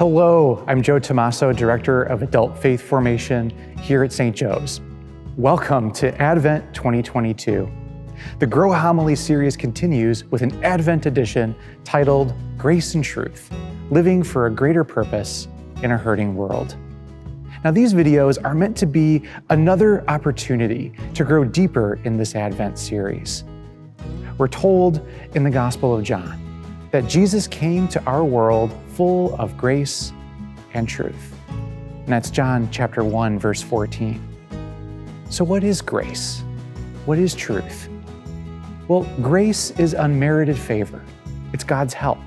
Hello, I'm Joe Tomaso, Director of Adult Faith Formation here at St. Joe's. Welcome to Advent 2022. The Grow Homily series continues with an Advent edition titled Grace and Truth, Living for a Greater Purpose in a Hurting World. Now, these videos are meant to be another opportunity to grow deeper in this Advent series. We're told in the Gospel of John that Jesus came to our world full of grace and truth. And that's John chapter 1, verse 14. So what is grace? What is truth? Well, grace is unmerited favor. It's God's help.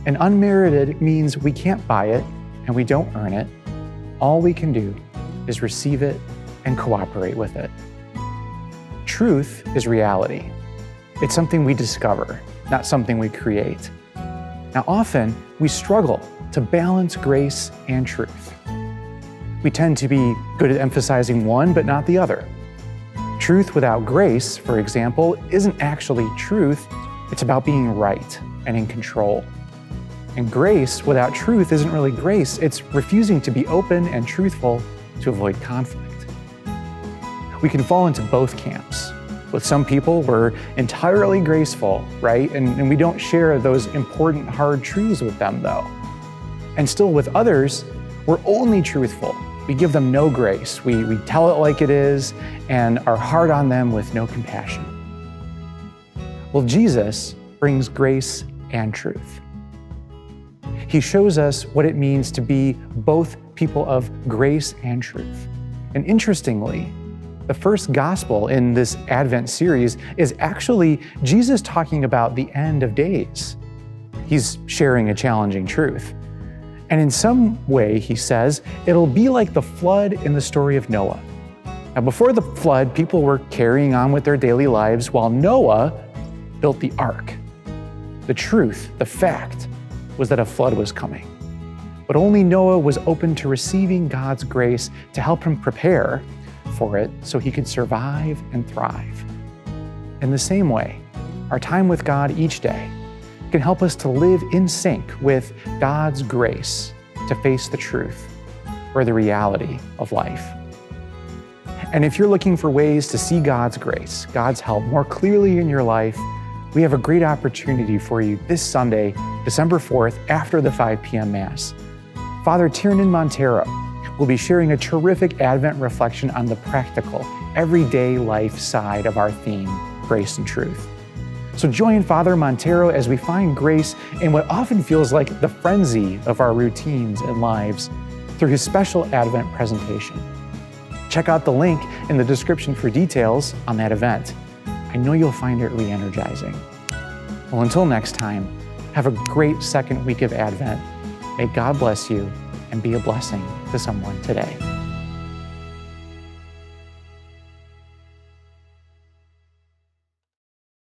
And unmerited means we can't buy it and we don't earn it. All we can do is receive it and cooperate with it. Truth is reality. It's something we discover, not something we create. Now, often we struggle to balance grace and truth. We tend to be good at emphasizing one, but not the other. Truth without grace, for example, isn't actually truth. It's about being right and in control. And grace without truth isn't really grace. It's refusing to be open and truthful to avoid conflict. We can fall into both camps. With some people, we're entirely graceful, right? And we don't share those important, hard truths with them, though. And still with others, we're only truthful. We give them no grace. We tell it like it is and are hard on them with no compassion. Well, Jesus brings grace and truth. He shows us what it means to be both people of grace and truth. And interestingly, the first gospel in this Advent series is actually Jesus talking about the end of days. He's sharing a challenging truth. And in some way, he says, it'll be like the flood in the story of Noah. Now, before the flood, people were carrying on with their daily lives while Noah built the ark. The truth, the fact, was that a flood was coming. But only Noah was open to receiving God's grace to help him prepare for it so he could survive and thrive. In the same way, our time with God each day can help us to live in sync with God's grace to face the truth or the reality of life. And if you're looking for ways to see God's grace, God's help more clearly in your life, we have a great opportunity for you this Sunday, December 4th, after the 5 p.m. Mass. Father Tiernan Montero will be sharing a terrific Advent reflection on the practical, everyday life side of our theme, Grace and Truth. So join Father Montero as we find grace in what often feels like the frenzy of our routines and lives through his special Advent presentation. Check out the link in the description for details on that event. I know you'll find it re-energizing. Well, until next time, have a great second week of Advent. May God bless you and be a blessing to someone today.